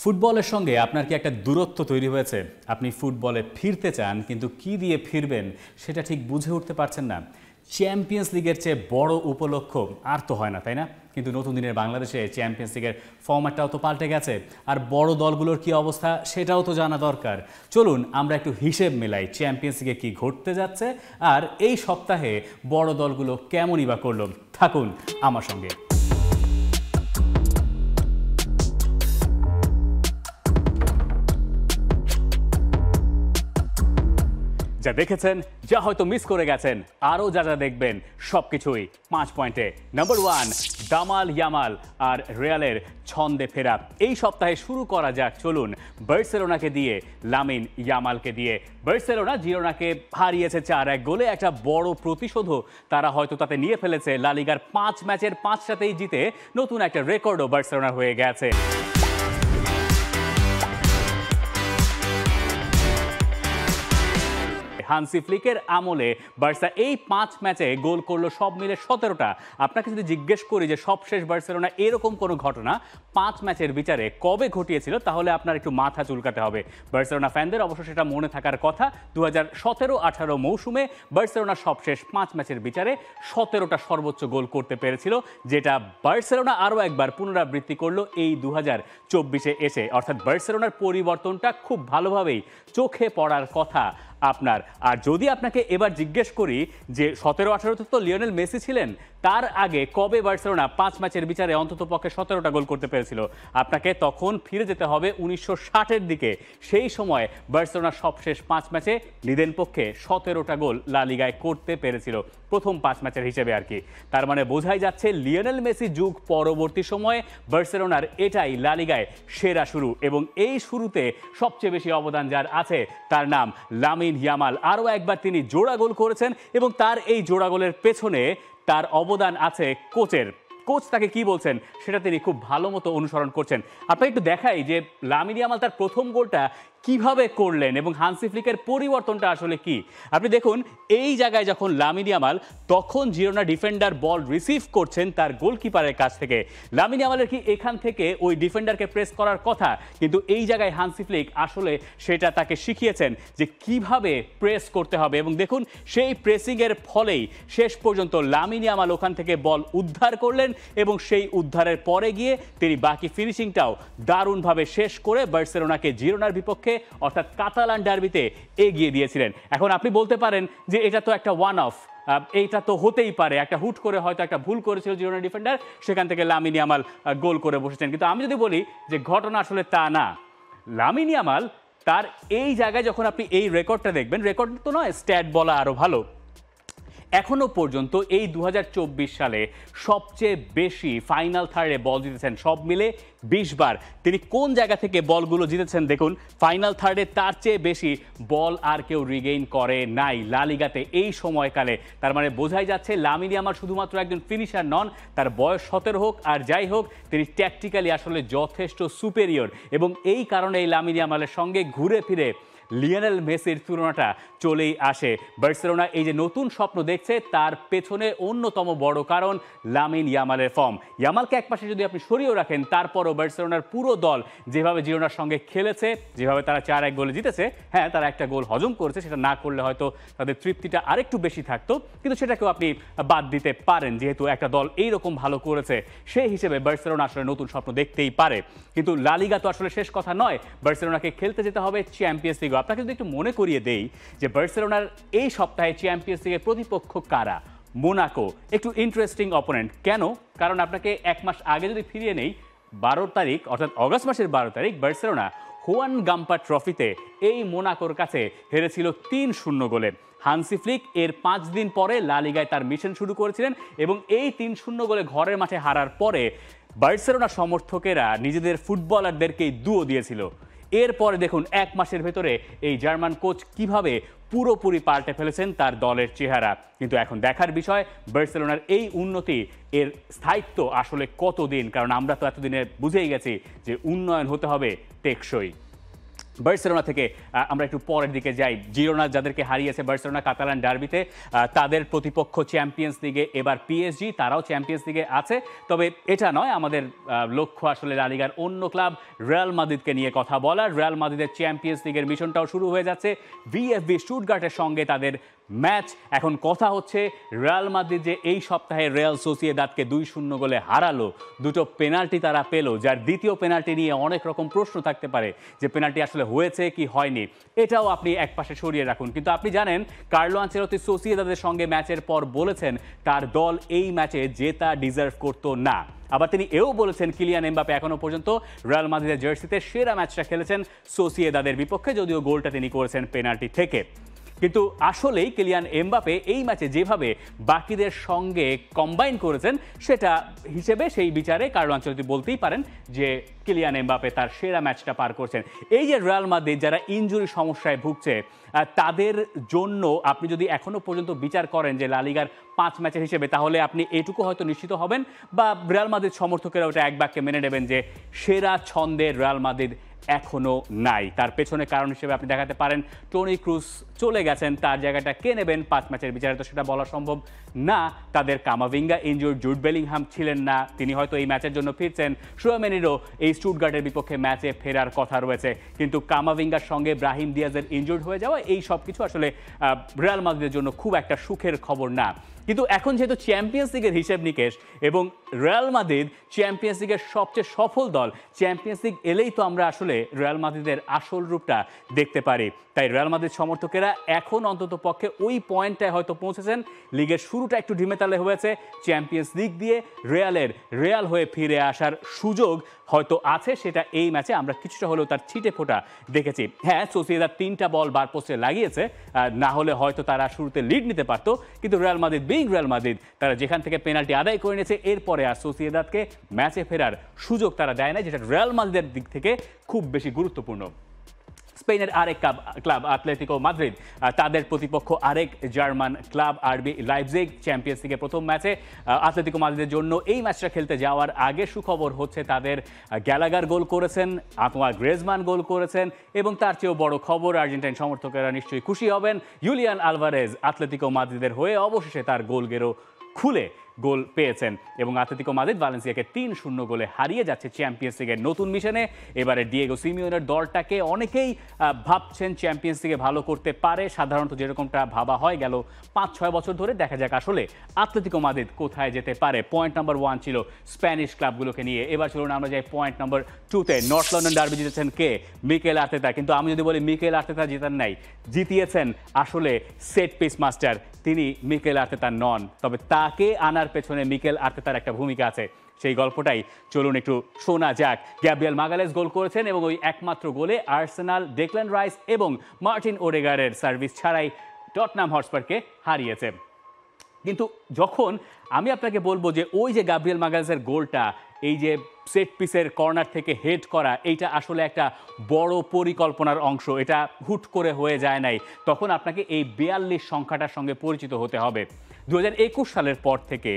ফুটবলের সঙ্গে আপনার কি একটা দূরত্ব তৈরি হয়েছে? আপনি ফুটবলে ফিরতে চান, কিন্তু কি দিয়ে ফিরবেন সেটা ঠিক বুঝে উঠতে পারছেন না। চ্যাম্পিয়ন্স লিগের চেয়ে বড় উপলক্ষ আর তো হয় না, তাই না? কিন্তু নতুন দিনের বাংলাদেশে চ্যাম্পিয়ন্স লিগের ফরম্যাটটাও তো পাল্টে গেছে, আর বড় দলগুলোর কি অবস্থা সেটাও তো জানা দরকার। চলুন আমরা একটু হিসেব মেলাই চ্যাম্পিয়ন্স লিগে কি ঘটতে যাচ্ছে, আর এই সপ্তাহে বড় দলগুলো কেমনই বা করলো। থাকুন আমার সঙ্গে। যা দেখেছেন, যা হয়তো মিস করে গেছেন, আরও যা যা দেখবেন সবকিছুই 5 পয়েন্টে। নাম্বার 1, দামাল ইয়ামাল আর রিয়ালের ছন্দে ফেরা। এই সপ্তাহে শুরু করা যাক, চলুন বার্সেলোনাকে দিয়ে, লামিন ইয়ামালকে দিয়ে। বার্সেলোনা জিরোনাকে হারিয়েছে 4-1 গোলে। একটা বড় প্রতিশোধও তারা হয়তো তাতে নিয়ে ফেলেছে। লা লিগার 5 ম্যাচের 5টাতেই জিতে নতুন একটা রেকর্ডও বার্সেলোনা হয়ে গেছে। হান্সি ফ্লিকের আমলে বার্সা এই 5 ম্যাচে গোল করলো সব মিলে 17টা। আপনাকে যদি জিজ্ঞেস করি যে সবশেষ বার্সেলোনা এরকম কোনো ঘটনা 5 ম্যাচের বিচারে কবে ঘটিয়েছিল, তাহলে আপনার একটু মাথা চুলকাতে হবে। বার্সেলোনা ফ্যানদের অবশ্য সেটা মনে থাকার কথা। 2017-18 মৌসুমে বার্সেলোনা সবশেষ 5 ম্যাচের বিচারে 17টা সর্বোচ্চ গোল করতে পেরেছিল, যেটা বার্সেলোনা আরও একবার পুনরাবৃত্তি করলো এই 2024-এ এসে। অর্থাৎ বার্সেলোনার পরিবর্তনটা খুব ভালোভাবেই চোখে পড়ার কথা আপনার। আর যদি আপনাকে এবার জিজ্ঞেস করি যে 17-18তে তো লিওনেল মেসি ছিলেন, তার আগে কবে বার্সেলোনা 5 ম্যাচের বিচারে অন্তত পক্ষে 17টা গোল করতে পেরেছিল, আপনাকে তখন ফিরে যেতে হবে 1960-এর দিকে। সেই সময় বার্সেলোনা সবশেষ 5 ম্যাচে নিদেন পক্ষে 17টা গোল লা লিগায় করতে পেরেছিল, প্রথম 5 ম্যাচের হিসেবে আর কি। তার মানে বোঝাই যাচ্ছে লিওনেল মেসি যুগ পরবর্তী সময়ে বার্সেলোনার এটাই লা লিগায় সেরা শুরু। এবং এই শুরুতে সবচেয়ে বেশি অবদান যার আছে তার নাম লামিন ইয়ামাল। আরও একবার তিনি জোড়া গোল করেছেন, এবং তার এই জোড়া গোলের পেছনে তার অবদান আছে কোচের। কোচ তাকে কি বলছেন সেটা তিনি খুব ভালো মতো অনুসরণ করছেন। আপনাকে একটু দেখাই যে লামিন ইয়ামাল তার প্রথম গোলটা কিভাবে করলেন এবং হান্সি ফ্লিকের পরিবর্তনটা আসলে কি। আপনি দেখুন, এই জায়গায় যখন লামিন ইয়ামাল, তখন জিরোনা ডিফেন্ডার বল রিসিভ করছেন তার গোলকিপারের কাছ থেকে। লামিন ইয়ামালের কি এখান থেকে ওই ডিফেন্ডারকে প্রেস করার কথা, কিন্তু এই জায়গায় হান্সি ফ্লিক আসলে সেটা তাকে শিখিয়েছেন যে কিভাবে প্রেস করতে হবে। এবং দেখুন, সেই প্রেসিংয়ের ফলেই শেষ পর্যন্ত লামিন ইয়ামাল ওখান থেকে বল উদ্ধার করলেন, এবং সেই উদ্ধারের পরে গিয়ে তিনি বাকি ফিনিশিংটাও দারুণভাবে শেষ করে বার্সেলোনাকে জিরোনার বিপক্ষে অর্থাৎ কাতালান ডার্বিতে এগিয়ে দিয়েছিলেন। এখন আপনি বলতে পারেন যে এটা তো একটা ওয়ান অফ, এইটা তো হতেই পারে, একটা হুট করে হয়তো একটা ভুল করেছিল জিরোনা ডিফেন্ডার, সেখান থেকে লামিন ইয়ামাল গোল করে বসেছেন। কিন্তু আমি যদি বলি যে ঘটনা আসলে তা না। লামিন ইয়ামাল তার এই জায়গায় যখন আপনি এই রেকর্ডটা দেখবেন, রেকর্ড তো নয়, স্ট্যাট বলা আরও ভালো, এখনো পর্যন্ত এই 2024 সালে সবচেয়ে বেশি ফাইনাল থার্ডে বল জিতেছেন, সব মিলে 20 বার। তিনি কোন জায়গা থেকে বলগুলো জিতেছেন দেখুন, ফাইনাল থার্ডে তার চেয়ে বেশি বল আর কেউ রিগেইন করে নাই লা লিগাতে এই সময়কালে। তার মানে বোঝাই যাচ্ছে লামিন ইয়ামাল শুধুমাত্র একজন ফিনিশার নন, তার বয়স 17 হোক আর যাই হোক, তিনি ট্যাকটিক্যালি আসলে যথেষ্ট সুপেরিয়র। এবং এই কারণে এই লামিন ইয়ামালের সঙ্গে ঘুরে ফিরে লিওনেল মেসির তুলনাটা চলেই আসে। বার্সেলোনা এই যে নতুন স্বপ্ন দেখছে, তার পেছনে অন্যতম বড় কারণ লামিন ইয়ামালের ফর্ম। ইয়ামালকে একপাশে যদি আপনি সরিয়েও রাখেন, তারপরও বার্সেলোনার পুরো দল যেভাবে জিরোনার সঙ্গে খেলেছে, যেভাবে তারা 4-1 গোলে জিতেছে, হ্যাঁ তারা একটা গোল হজম করেছে, সেটা না করলে হয়তো তাদের তৃপ্তিটা আরেকটু বেশি থাকতো, কিন্তু সেটাকেও আপনি বাদ দিতে পারেন। যেহেতু একটা দল এইরকম ভালো করেছে, সেই হিসেবে বার্সেলোনা আসলে নতুন স্বপ্ন দেখতেই পারে। কিন্তু লা লিগা তো আসলে শেষ কথা নয়, বার্সেলোনাকে খেলতে যেতে হবে চ্যাম্পিয়ন্স লিগ। আপনাকে যদি একটু মনে করিয়ে দেই যে বার্সেলোনার এই সপ্তাহে চ্যাম্পিয়ন্স লিগের প্রতিপক্ষ কারা, মোনাকো। একটু ইন্টারেস্টিং অপোনেন্ট। কেন? কারণ আপনাকে 1 মাস আগে যদি ফিরিয়ে নেই, 12 তারিখ অর্থাৎ অগস্ট মাসের 12 তারিখ বার্সেলোনা হুয়ান গাম্পা ট্রফিতে এই মোনাকোর কাছে হেরেছিল 3-0 গোলে। হান্সি ফ্লিক এর 5 দিন পরে লা লিগায় তার মিশন শুরু করেছিলেন, এবং এই 3-0 গোলে ঘরের মাঠে হারার পরে বার্সেলোনা সমর্থকেরা নিজেদের ফুটবলারদেরকেই দুয়ো দিয়েছিল। এরপরে দেখুন 1 মাসের ভেতরে এই জার্মান কোচ কিভাবে পুরোপুরি পাল্টে ফেলেছেন তার দলের চেহারা। কিন্তু এখন দেখার বিষয় বার্সেলোনার এই উন্নতি এর স্থায়িত্ব আসলে কতদিন, কারণ আমরা তো এতদিনে বুঝেই গেছি যে উন্নয়ন হতে হবে টেকসই। বার্সেলোনা থেকে আমরা একটু পরের দিকে যাই। জিরোনা যাদেরকে হারিয়েছে বার্সেলোনা কাতালান ডার্বিতে, তাদের প্রতিপক্ষ চ্যাম্পিয়ন্স লিগে এবার পিএসজি, তারাও চ্যাম্পিয়ন্স লিগে আছে। তবে এটা নয় আমাদের লক্ষ্য, আসলে লা লিগার অন্য ক্লাব রিয়াল মাদ্রিদকে নিয়ে কথা বলার। রিয়াল মাদ্রিদের চ্যাম্পিয়ন্স লিগের মিশনটাও শুরু হয়ে যাচ্ছে। ভিএফবি স্টুটগার্টের সঙ্গে তাদের ম্যাচ। এখন কথা হচ্ছে রিয়াল মাদ্রিদ যে এই সপ্তাহে রিয়াল সোসিয়েদাদকে 2-0 গোলে হারালো, দুটো পেনাল্টি তারা পেল, যার দ্বিতীয় পেনাল্টি নিয়ে অনেক রকম প্রশ্ন থাকতে পারে যে পেনাল্টি আসলে হয়েছে কি হয়নি, এটাও আপনি একপাশে সরিয়ে রাখুন। কিন্তু আপনি জানেন কার্লো আনচেলত্তি সোসিয়েদাদের সঙ্গে ম্যাচের পর বলেছেন তার দল এই ম্যাচে জেতা ডিজার্ভ করতো না। আবার তিনি এও বলেছেন কিলিয়ান এমবাপে এখনো পর্যন্ত রিয়াল মাদ্রিদের জার্সিতে সেরা ম্যাচটা খেলেছেন সোসিয়েদাদের বিপক্ষে, যদিও গোলটা তিনি করেছেন পেনাল্টি থেকে। কিন্তু আসলেই কিলিয়ান এমবাপে এই ম্যাচে যেভাবে বাকিদের সঙ্গে কম্বাইন করেছেন সেটা হিসেবে সেই বিচারে কার্লো আনচেলত্তি বলতেই পারেন যে কিলিয়ান এমবাপে তার সেরা ম্যাচটা পার করছেন। এই যে রিয়াল মাদ্রিদ যারা ইনজুরি সমস্যায় ভুগছে তাদের জন্য আপনি যদি এখনো পর্যন্ত বিচার করেন যে লা লিগার 5 ম্যাচের হিসেবে, তাহলে আপনি এটুকু হয়তো নিশ্চিত হবেন বা রিয়াল মাদ্রিদ সমর্থকেরা ওটা এক বাক্যে মেনে নেবেন যে সেরা ছন্দের রিয়াল মাদ্রিদ এখনো নাই। তার পেছনে কারণ হিসেবে আপনি দেখাতে পারেন টনি ক্রুস চলে গেছেন, তার জায়গাটা কে নেবেন 5 ম্যাচের বিচারে, তো সেটা বলা সম্ভব না। তাদের কামাভিঙ্গা ইনজুর্ড, জুড বেলিংহাম ছিলেন না, তিনি হয়তো এই ম্যাচের জন্য ফিরছেন। শোয়ামেনিরও এই স্টুটগার্টের বিপক্ষে ম্যাচে ফেরার কথা রয়েছে, কিন্তু কামাভিঙ্গার সঙ্গে ব্রাহিম দিয়াজের ইনজুর্ড হয়ে যাওয়া এই সব কিছু আসলে রিয়াল মাদ্রিদের জন্য খুব একটা সুখের খবর না। কিন্তু এখন যেহেতু চ্যাম্পিয়ন্স লিগের হিসেব নিকেশ এবং রিয়াল মাদ্রিদ চ্যাম্পিয়ন্স লিগের সবচেয়ে সফল দল, চ্যাম্পিয়ন্স লিগ এলেই তো আমরা আসলে রিয়াল মাদ্রিদের আসল রূপটা দেখতে পারি। তাই রিয়াল মাদ্রিদ সমর্থকেরা এখন অন্তত পক্ষে ওই পয়েন্টটায় হয়তো পৌঁছেছেন। লিগের শুরুটা একটু ঢিমেতালে হয়েছে, চ্যাম্পিয়ন্স লিগ দিয়ে রিয়াল হয়ে ফিরে আসার সুযোগ হয়তো আছে, সেটা এই ম্যাচে আমরা কিছুটা হলেও তার ছিটে ফোটা দেখেছি। হ্যাঁ, সোসিয়েদাদ 3টা বল বার পোস্টে লাগিয়েছে, না হলে হয়তো তারা শুরুতে লিড নিতে পারতো, কিন্তু রিয়াল মাদ্রিদ রিয়াল মাদ্রিদ তারা যেখান থেকে পেনাল্টি আদায় করে নিয়েছে এরপরে আর সোসিয়েদাদকে ম্যাচে ফেরার সুযোগ তারা দেয় না, যেটা রিয়াল মাদ্রিদের দিক থেকে খুব বেশি গুরুত্বপূর্ণ। স্পেনের আরেক ক্লাব আতলেতিকো মাদ্রিদ, তাদের প্রতিপক্ষ আরেক জার্মান ক্লাব আরবি লাইপজিগ, চ্যাম্পিয়ন্স লিগের প্রথম ম্যাচে আতলেতিকো মাদ্রিদের জন্য এই ম্যাচটা খেলতে যাওয়ার আগে সুখবর হচ্ছে তাদের গ্যালাগার গোল করেছেন, আন্তোয়ান গ্রিজমান গোল করেছেন, এবং তার চেয়েও বড় খবর আর্জেন্টাইন সমর্থকেরা নিশ্চয়ই খুশি হবেন, জুলিয়ান আলভারেজ আতলেতিকো মাদ্রিদের হয়ে অবশেষে তার গোল গেরো খুলে গোল পেয়েছেন এবং আতলেতিকো মাদ্রিদ ভালেন্সিয়াকে 3-0 গোলে হারিয়ে যাচ্ছে চ্যাম্পিয়ন্স লিগের নতুন মিশনে। এবারে ডিয়েগো সিমিওনের দলটাকে অনেকেই ভাবছেন চ্যাম্পিয়ন্স লিগে ভালো করতে পারে, সাধারণত যেরকমটা ভাবা হয় গেল 5-6 বছর ধরে। দেখা যাক আসলে আতলেতিকো মাদ্রিদ কোথায় যেতে পারে। পয়েন্ট নাম্বার 1 ছিল স্প্যানিশ ক্লাবগুলোকে নিয়ে, এবার চলুন আমরা যাই পয়েন্ট নাম্বার 2-তে। নর্থ লন্ডন ডার্বি জিতেছেন কে? Mikel Arteta. কিন্তু আমি যদি বলি মিকেল আর্তেতা জেতার নাই, জিতিয়েছেন আসলে সেট পিস মাস্টার, তিনি মিকেল আর্তেতা নন। তবে তাকে আনার পেছনে মিকেল আর্তেতার একটা ভূমিকা আছে, সেই গল্পটাই চলুন একটু শোনা যাক। গ্যাব্রিয়েল মাগালেস গোল করেছেন এবং ওই একমাত্র গোলে আর্সেনাল ডেকল্যান রাইস এবং মার্টিন ওডেগারের সার্ভিস ছাড়াই টটনাম হটস্পারকে হারিয়েছে। কিন্তু যখন আমি আপনাকে বলবো যে ওই যে গ্যাব্রিয়েল মাগালেসের গোলটা, এই যে সেট পিসের কর্নার থেকে হেড করা, এইটা আসলে একটা বড় পরিকল্পনার অংশ, এটা হুট করে হয়ে যায় নাই, তখন আপনাকে এই 42 সংখ্যাটার সঙ্গে পরিচিত হতে হবে। 2021 সালের পর থেকে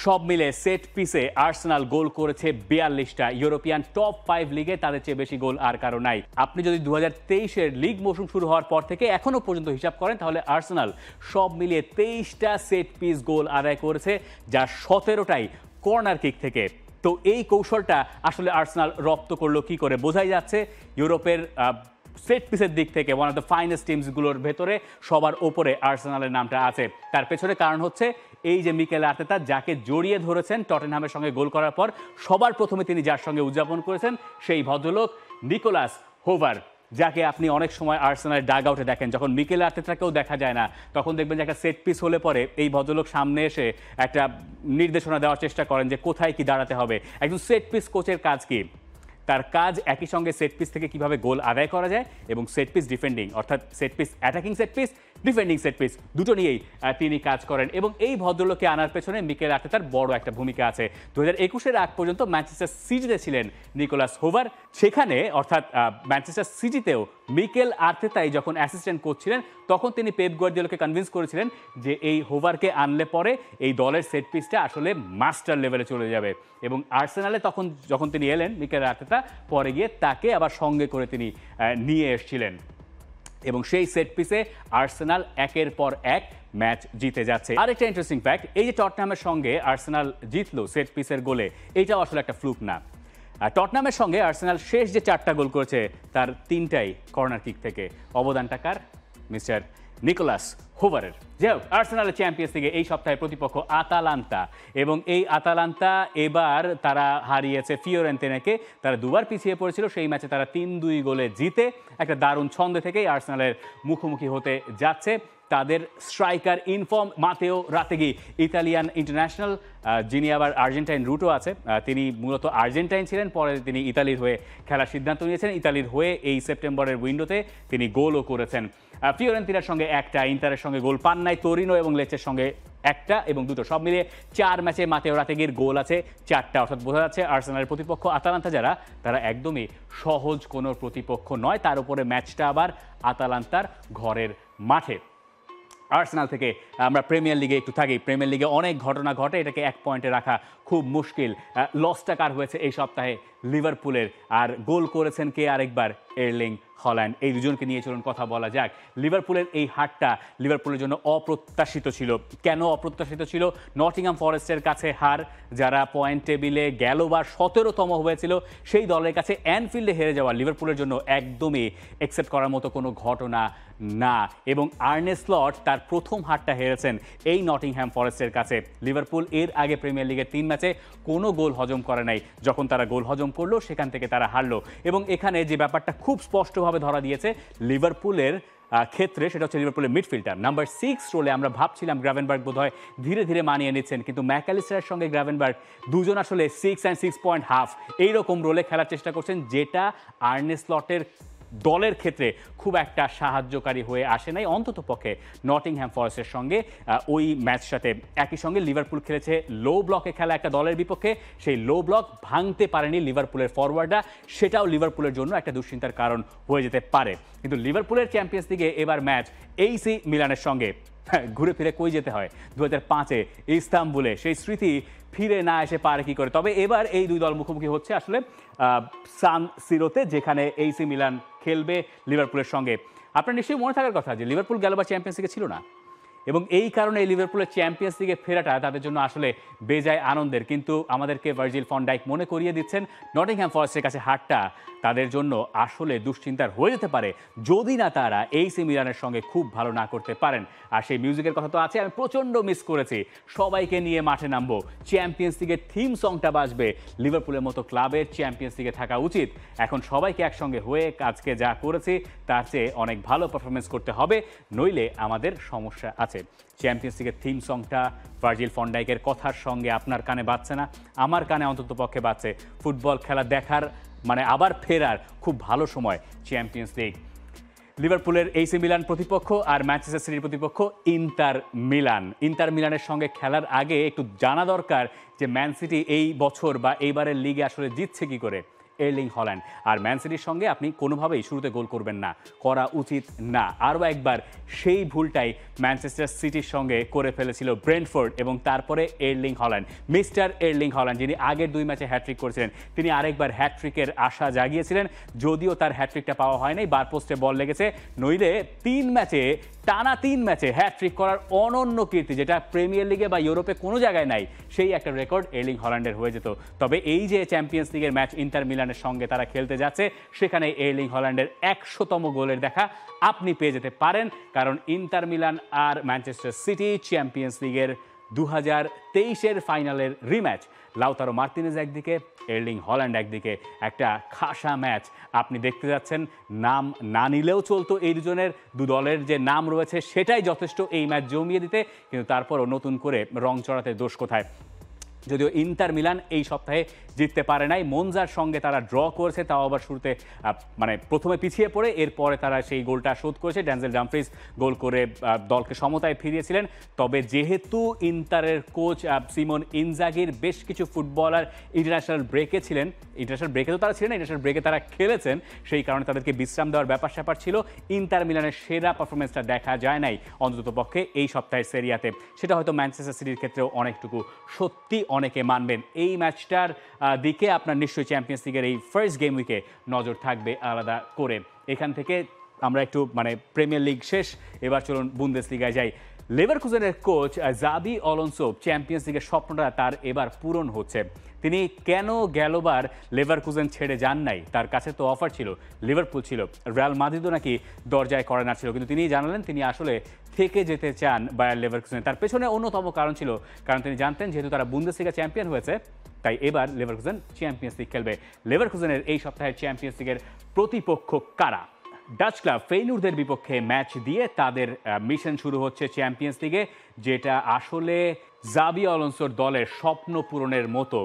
সব মিলে সেট পিসে আর্সেনাল গোল করেছে 42টা। ইউরোপিয়ান টপ 5 লিগে তাদের চেয়ে বেশি গোল আর কারো নাই। আপনি যদি 2023-এর লিগ মৌসুম শুরু হওয়ার পর থেকে এখনো পর্যন্ত হিসাব করেন, তাহলে আর্সেনাল সব মিলিয়ে 23টা সেট পিস গোল আদায় করেছে, যার 17টাই কর্নার কিক থেকে। তো এই কৌশলটা আসলে আর্সেনাল রপ্ত করলো কি করে? বোঝাই যাচ্ছে ইউরোপের সেট পিসের দিক থেকে ওয়ান অফ দ্য ফাইনেস্ট টিমসগুলোর ভেতরে সবার ওপরে আর্সেনালের নামটা আছে। তার পেছনে কারণ হচ্ছে এই যে মিকেল আর্তেতা যাকে জড়িয়ে ধরেছেন টটেনহামের সঙ্গে গোল করার পর, সবার প্রথমে তিনি যার সঙ্গে উদযাপন করেছেন সেই ভদ্রলোক নিকোলাস হোভার, যাকে আপনি অনেক সময় আর্সেনালের ডাগ আউটে দেখেন। যখন মিকেল আর্তেতাকেও দেখা যায় না, তখন দেখবেন যে একটা সেট পিস হলে পরে এই ভদ্রলোক সামনে এসে একটা নির্দেশনা দেওয়ার চেষ্টা করেন যে কোথায় কি দাঁড়াতে হবে। একজন সেট পিস কোচের কাজ কি? তার কাজ একই সঙ্গে সেট পিস থেকে কিভাবে গোল আদায় করা যায় এবং সেট পিস ডিফেন্ডিং, অর্থাৎ set piece attacking set piece, defending set piece, দুটো নিয়েই তিনি কাজ করেন। এবং এই ভদ্রলোককে আনার পেছনে মিকেল আর্তেতার বড় একটা ভূমিকা আছে। 2021-এর আগ পর্যন্ত ম্যানচেস্টার সিটিতে ছিলেন নিকোলাস হোভার, সেখানে অর্থাৎ ম্যানচেস্টার সিটিতেও মিকেল আর্তেতাই যখন অ্যাসিস্ট্যান্ট কোচ ছিলেন, তখন তিনি পেপ গার্দিওলাকে কনভিন্স করেছিলেন যে এই হোভারকে আনলে পরে এই দলের সেট পিসটা আসলে মাস্টার লেভেলে চলে যাবে। এবং আর্সেনালে তখন যখন তিনি এলেন মিকেল আর্তেতা, আতালান্তা, পরে গিয়ে তাকে আবার সঙ্গে করে তিনি নিয়ে এসেছিলেন এবং সেই সেট পিসে আর্সেনাল একের পর এক ম্যাচ জিতে যাচ্ছে। আরেকটা ইন্টারেস্টিং ফ্যাক্ট, এই যে টটনহামের সঙ্গে আর্সেনাল জিতলো সেট পিসের গোলে, এইটাও আসলে একটা ফ্লুক না। টটনহামের সঙ্গে আর্সেনাল শেষ যে 4টা গোল করেছে তার 3টাই কর্নার কিক থেকে। অবদানটা কার? মিস্টার নিকোলাস হোভারের। যাই হোক, আর্সেনালের চ্যাম্পিয়ন্স লিগে এই সপ্তাহে প্রতিপক্ষ আতালান্তা, এবং এই আতালান্তা এবার তারা হারিয়েছে ফিওরেন্তিনাকে। তারা দুবার পিছিয়ে পড়েছিল, সেই ম্যাচে তারা 3-2 গোলে জিতে একটা দারুণ ছন্দে থেকেই আর্সেনালের মুখোমুখি হতে যাচ্ছে। তাদের striker in form Mateo Retegui, Italian international, যিনি আবার আর্জেন্টাইন রুটও আছে। তিনি মূলত আর্জেন্টাইন ছিলেন, পরে তিনি ইতালির হয়ে খেলার সিদ্ধান্ত নিয়েছেন। ইতালির হয়ে এই সেপ্টেম্বরের উইন্ডোতে তিনি গোলও করেছেন। ফিওরেন্তিনার সঙ্গে একটা, ইন্টারের সঙ্গে গোল পান নাই, তোরিনো এবং লেচের সঙ্গে একটা এবং দুটো, সব মিলিয়ে 4 ম্যাচে মাতেও রাতেগির গোল আছে 4টা। অর্থাৎ বোঝা যাচ্ছে আর্সেনালের প্রতিপক্ষ আতালান্তা যারা, তারা একদমই সহজ কোনো প্রতিপক্ষ নয়। তার উপরে ম্যাচটা আবার আতালান্তার ঘরের মাঠে। আর্সেনাল থেকে আমরা প্রিমিয়ার লিগে একটু থাকি। প্রিমিয়ার লিগে অনেক ঘটনা ঘটে, এটাকে 1 পয়েন্টে রাখা খুব মুশকিল। লসটা কার হয়েছে এই সপ্তাহে? লিভারপুলের। আর গোল করেছেন কে আরেকবার? Erling Haaland. এই দুজনকে নিয়ে চলুন কথা বলা যাক। লিভারপুলের এই হারটা লিভারপুলের জন্য অপ্রত্যাশিত ছিল। কেন অপ্রত্যাশিত ছিল? নটিংহাম ফরেস্টের কাছে হার, যারা পয়েন্ট টেবিলে গেলবার 17তম হয়েছিল, সেই দলের কাছে অ্যানফিল্ডে হেরে যাওয়া লিভারপুলের জন্য একদমই অ্যাকসেপ্ট করার মতো কোনো ঘটনা না। এবং আর্নে স্লট তার প্রথম হারটা হেরেছেন এই নটিংহ্যাম ফরেস্টের কাছে। লিভারপুল এর আগে প্রিমিয়ার লিগের 3 ম্যাচে কোনো গোল হজম করে নাই। যখন তারা গোল হজম করলো, সেখান থেকে তারা হারলো। এবং এখানে যে ব্যাপারটা খুব স্পষ্টভাবে ধরা দিয়েছে লিভারপুলের ক্ষেত্রে, সেটা হচ্ছে লিভারপুলের মিডফিল্ডার নাম্বার 6 রোলে আমরা ভাবছিলাম গ্রাভেনবার্গ বোধহয় ধীরে ধীরে মানিয়ে নিচ্ছেন, কিন্তু ম্যাকঅ্যালিস্টারের সঙ্গে গ্রাভেনবার্গ দুজন আসলে 6 and 6.5 এইরকম রোলে খেলার চেষ্টা করছেন, যেটা আর্নে স্লটের দলের ক্ষেত্রে খুব একটা সাহায্যকারী হয়ে আসে নাই, অন্তত পক্ষে নটিংহ্যাম ফরেস্টের সঙ্গে ওই ম্যাচটাতে। একই সঙ্গে লিভারপুল খেলেছে লো ব্লকে খেলা একটা দলের বিপক্ষে, সেই লো ব্লক ভাঙতে পারেনি লিভারপুলের ফরওয়ার্ডরা, সেটাও লিভারপুলের জন্য একটা দুশ্চিন্তার কারণ হয়ে যেতে পারে। কিন্তু লিভারপুলের চ্যাম্পিয়ন্স লিগে এবার ম্যাচ AC মিলানের সঙ্গে। ঘুরে ফিরে কই যেতে হয়? 2005-এ ইস্তাম্বুলে, সেই স্মৃতি ফিরে না এসে পারে কি করে? তবে এবার এই দুই দল মুখোমুখি হচ্ছে আসলে সান সিরোতে, যেখানে AC মিলান খেলবে লিভারপুলের সঙ্গে। আপনার নিশ্চয়ই মনে থাকার কথা যে লিভারপুল গেলবার চ্যাম্পিয়ন্স লিগে ছিল না, এবং এই কারণে এই লিভারপুলের চ্যাম্পিয়ন্স লিগে ফেরাটা তাদের জন্য আসলে বেজায় আনন্দের। কিন্তু আমাদেরকে ভার্জিল ফন ডাইক মনে করিয়ে দিচ্ছেন নটিংহ্যাম ফরেস্টের কাছে হারটা তাদের জন্য আসলে দুশ্চিন্তার হয়ে যেতে পারে, যদি না তারা AC মিলানের সঙ্গে খুব ভালো না করতে পারেন। আর সেই মিউজিকের কথা তো আছে, আমি প্রচণ্ড মিস করেছি। সবাইকে নিয়ে মাঠে নামবো, চ্যাম্পিয়ন্স লিগের থিম সংটা বাজবে, লিভারপুলের মতো ক্লাবের চ্যাম্পিয়ন্স লিগে থাকা উচিত। এখন সবাইকে একসঙ্গে হয়ে আজকে যা করেছি তার চেয়ে অনেক ভালো পারফরমেন্স করতে হবে, নইলে আমাদের সমস্যা আছে। চ্যাম্পিয়ন্স লিগের থিম সংটা ভার্জিল ফন ডাইকের কথার সঙ্গে আপনার কানে বাজছে না? আমার কানে অন্তত পক্ষে বাজছে। ফুটবল খেলা দেখার মানে আবার ফেরার খুব ভালো সময় চ্যাম্পিয়ন্স লিগ। লিভারপুলের AC মিলান প্রতিপক্ষ আর ম্যানচেস্টার সিটির প্রতিপক্ষ ইন্টার মিলান। ইন্টার মিলানের সঙ্গে খেলার আগে একটু জানা দরকার যে ম্যান সিটি এই বছর বা এইবারের লিগে আসলে জিতছে কি করে। Erling Holland. আর ম্যান সিটির সঙ্গে আপনি কোনোভাবেই শুরুতে গোল করবেন না, করা উচিত না। আরও একবার সেই ভুলটাই ম্যানচেস্টার সিটির সঙ্গে করে ফেলেছিল ব্রেন্টফোর্ড, এবং তারপরে Erling Haaland, mister Erling Haaland, যিনি আগের 2 ম্যাচে হ্যাট্রিক করেছিলেন, তিনি আরেকবার হ্যাট্রিকের আশা জাগিয়েছিলেন, যদিও তার হ্যাট্রিকটা পাওয়া হয় নাই, বার পোস্টে বল লেগেছে। নইলে 3 ম্যাচে টানা 3 ম্যাচে হ্যাট্রিক করার অনন্য কীর্তি, যেটা প্রিমিয়ার লিগে বা ইউরোপে কোনো জায়গায় নাই, সেই একটা রেকর্ড এর্লিং হল্যান্ডের হয়ে যেত। তবে এই যে চ্যাম্পিয়ন্স লিগের ম্যাচ ইন্টার মিলানের সঙ্গে তারা খেলতে যাচ্ছে, সেখানে এর্লিং হল্যান্ডের 100তম গোলের দেখা আপনি পেয়ে যেতে পারেন, কারণ ইন্টার মিলান আর ম্যানচেস্টার সিটি চ্যাম্পিয়ন্স লিগের 2023-এর ফাইনালের রিম্যাচ। লাউতারো মার্তিনেজ একদিকে, এর্লিং হল্যান্ড একদিকে, একটা খাসা ম্যাচ আপনি দেখতে যাচ্ছেন। নাম না নিলেও চলতো এই দুজনের, দু দলের যে নাম রয়েছে সেটাই যথেষ্ট এই ম্যাচ জমিয়ে দিতে, কিন্তু তারপরও নতুন করে রং চড়াতে দোষ কোথায়? যদিও ইন্টার মিলান এই সপ্তাহে জিততে পারে নাই, মনজার সঙ্গে তারা ড্র করেছে, তাও আবার শুরুতে মানে প্রথমে পিছিয়ে পড়ে, এরপরে তারা সেই গোলটা শোধ করেছে। ড্যানজেল ডামফ্রিজ গোল করে দলকে সমতায় ফিরিয়েছিলেন। তবে যেহেতু ইন্টারের কোচ সিমন ইনজাগির বেশ কিছু ফুটবলার ইন্টারন্যাশনাল ব্রেকে ছিলেন, ইন্টারন্যাশনাল ব্রেকে তো তারা ছিলেন, ইন্টারন্যাশনাল ব্রেকে তারা খেলেছেন, সেই কারণে তাদেরকে বিশ্রাম দেওয়ার ব্যাপার স্যাপার ছিল। ইন্টার মিলানের সেরা পারফরমেন্সটা দেখা যায় নাই অন্তত পক্ষে এই সপ্তাহের সেরিয়াতে। সেটা হয়তো ম্যানচেস্টার সিটির ক্ষেত্রেও অনেকটুকু সত্যি অনেকে মানবেন। এই ম্যাচটার দিকে আপনার নিশ্চয়ই চ্যাম্পিয়ন্স লিগের এই ফার্স্ট গেম উইকে নজর থাকবে আলাদা করে। এখান থেকে আমরা একটু প্রিমিয়ার লিগ শেষ, এবার চলুন বুন্দেসলিগায় যাই। লেভারকুজেনের কোচ জাবি অলonso চ্যাম্পিয়ন্স লিগের স্বপ্নটা তার এবার পূরণ হচ্ছে। তিনি কেন গেলবার লেভারকুজেন ছেড়ে যান নাই? তার কাছে তো অফার ছিল, লিভারপুল ছিল, রিয়াল মাদ্রিদও নাকি দরজায় কর্নার ছিল, কিন্তু তিনি জানালেন তিনি আসলে থেকে যেতে চান বায়ার লেভারকুজেনে। তার পেছনে অন্যতম কারণ ছিল, কারণ তিনি জানতেন যেহেতু তারা বুন্দেসলিগা চ্যাম্পিয়ন হয়েছে, তাই এবার লেভারকুজেন চ্যাম্পিয়ন্স লিগ খেলবে। লেভারকুজেনের এই সপ্তাহের চ্যাম্পিয়ন্স লিগের প্রতিপক্ষ কারা? ডাচ ক্লাব ফেইনুর্দের বিপক্ষে ম্যাচ দিয়ে তাদের মিশন শুরু হচ্ছে চ্যাম্পিয়ন্স লিগে, যেটা আসলে জাবি অলonsoর দলের স্বপ্ন পূরণের মতো।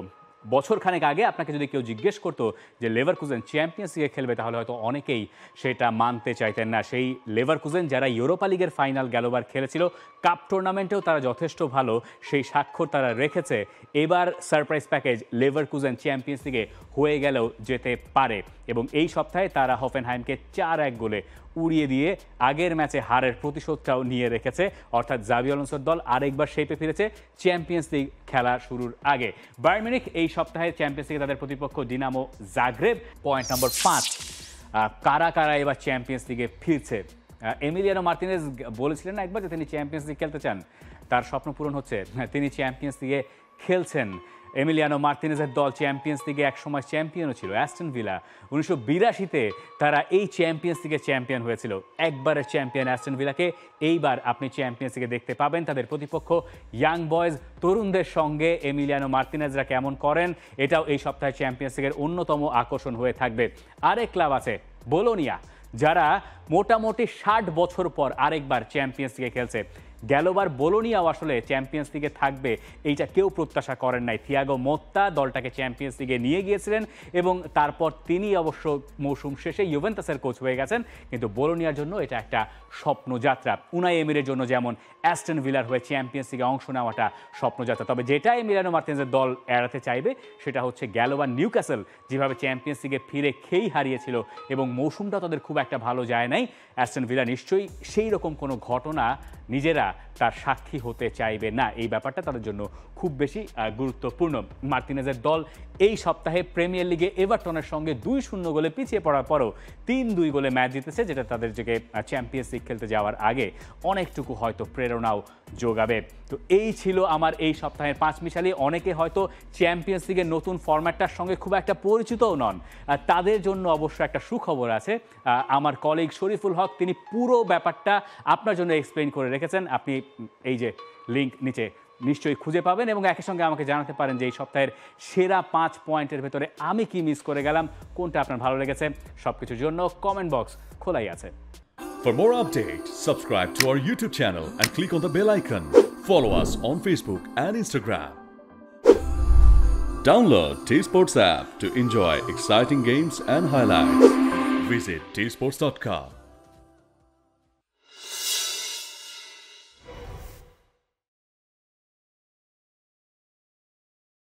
বছরখানেক আগে আপনাকে যদি কেউ জিজ্ঞেস করতো যে লেভারকুজেন চ্যাম্পিয়ন্স লিগে খেলবে, তাহলে হয়তো অনেকেই সেটা মানতে চাইতেন না। সেই লেভারকুজেন যারা ইউরোপা লিগের ফাইনাল গেলবার খেলেছিল, কাপ টুর্নামেন্টেও তারা যথেষ্ট ভালো, সেই স্বাক্ষর তারা রেখেছে। এবার সারপ্রাইজ প্যাকেজ লেভারকুজেন চ্যাম্পিয়ন্স লিগে হয়ে গেলেও যেতে পারে, এবং এই সপ্তাহে তারা হফেনহাইমকে 4-1 গোলে উড়িয়ে দিয়ে আগের ম্যাচে হারের প্রতিশোধটাও নিয়ে রেখেছে। অর্থাৎ জাবি অলonsoর দল আরেকবার শেপে ফিরেছে চ্যাম্পিয়ন্স লিগ খেলা শুরুর আগে। বায়ার্ন মিউনিখ এই সপ্তাহে চ্যাম্পিয়ন্স লিগে তাদের প্রতিপক্ষ ডিনামো জাগ্রেব। পয়েন্ট নম্বর 5, কারা কারা এবার চ্যাম্পিয়ন্স লিগে ফিরছে? এমিলিয়ানো মার্তিনেজ বলেছিলেন না একবার যে তিনি চ্যাম্পিয়ন্স লিগ খেলতে চান, তার স্বপ্ন পূরণ হচ্ছে। তিনি চ্যাম্পিয়ন্স লিগে খেলছেন। এমিলিয়ানো মার্তিনেজের দল চ্যাম্পিয়ন্স লিগে একসময় চ্যাম্পিয়নও ছিল। অ্যাস্টন ভিলা 1982-তে তারা এই চ্যাম্পিয়ন্স লিগে চ্যাম্পিয়ন হয়েছিল। একবারের চ্যাম্পিয়ন অ্যাস্টন ভিলাকে এইবার আপনি চ্যাম্পিয়ন্স লিগে দেখতে পাবেন। তাদের প্রতিপক্ষ ইয়াং বয়েজ, তরুণদের সঙ্গে এমিলিয়ানো মার্তিনেজরা কেমন করেন, এটাও এই সপ্তাহে চ্যাম্পিয়ন্স লিগের অন্যতম আকর্ষণ হয়ে থাকবে। আরেক ক্লাব আছে বোলোনিয়া, যারা মোটামুটি 60 বছর পর আরেকবার চ্যাম্পিয়ন্স লিগে খেলছে। গেলবার বোলোনিয়াও আসলে চ্যাম্পিয়ন্স লিগে থাকবে এইটা কেউ প্রত্যাশা করেন নাই। থিয়াগো মোত্তা দলটাকে চ্যাম্পিয়ন্স লিগে নিয়ে গিয়েছিলেন, এবং তারপর তিনি অবশ্য মৌসুম শেষে ইউভেন্টাসের কোচ হয়ে গেছেন। কিন্তু বোলোনিয়ার জন্য এটা একটা স্বপ্নযাত্রা। উনাই এমিরের জন্য যেমন অ্যাস্টন ভিলার হয়ে চ্যাম্পিয়ন্স লিগে অংশ নেওয়াটা স্বপ্নযাত্রা। তবে যেটা এমিলিয়ানো মার্তিনেজের দল এড়াতে চাইবে সেটা হচ্ছে গেলবার নিউক্যাসল, যেভাবে চ্যাম্পিয়ন্স লিগে ফিরে খেই হারিয়েছিল এবং মৌসুমটা তাদের খুব একটা ভালো যায় নাই। অ্যাস্টন ভিলা নিশ্চয়ই সেই রকম কোনো ঘটনা নিজেরা তার সাক্ষী হতে চাইবে না। এই ব্যাপারটা তাদের জন্য খুব বেশি গুরুত্বপূর্ণ। মার্তিনেজের দল এই সপ্তাহে প্রিমিয়ার লিগে এভারটনের সঙ্গে 2-0 গোলে পিছিয়ে পড়ার পরও 3-2 গোলে ম্যাচ জিতেছে, যেটা তাদের যে চ্যাম্পিয়ন্স লিগ খেলতে যাওয়ার আগে অনেকটুকু হয়তো প্রেরণাও যোগাবে। তো এই ছিল আমার এই সপ্তাহের পাঁচমিশালি। অনেকে হয়তো চ্যাম্পিয়ন্স লিগের নতুন ফরম্যাটটার সঙ্গে খুব একটা পরিচিতও নন, তাদের জন্য অবশ্য একটা সুখবর আছে। আমার কলিগ শরীফুল হক তিনি পুরো ব্যাপারটা আপনার জন্য এক্সপ্লেইন করে রেখেছেন। আপনি এই যে লিঙ্ক নিচে নিশ্চয়ই খুঁজে পাবেন, এবং একই সঙ্গে আমাকে জানাতে পারেন যে এই সপ্তাহের সেরা 5 পয়েন্টের ভেতরে আমি কি মিস করে গেলাম, কোনটা আপনার ভালো লেগেছে। সবকিছুর জন্য কমেন্ট বক্স খোলাই আছে। For more updates, subscribe to our YouTube channel and click on the bell icon. Follow us on Facebook and Instagram. Download T-Sports app to enjoy exciting games and highlights. Visit tsports.com.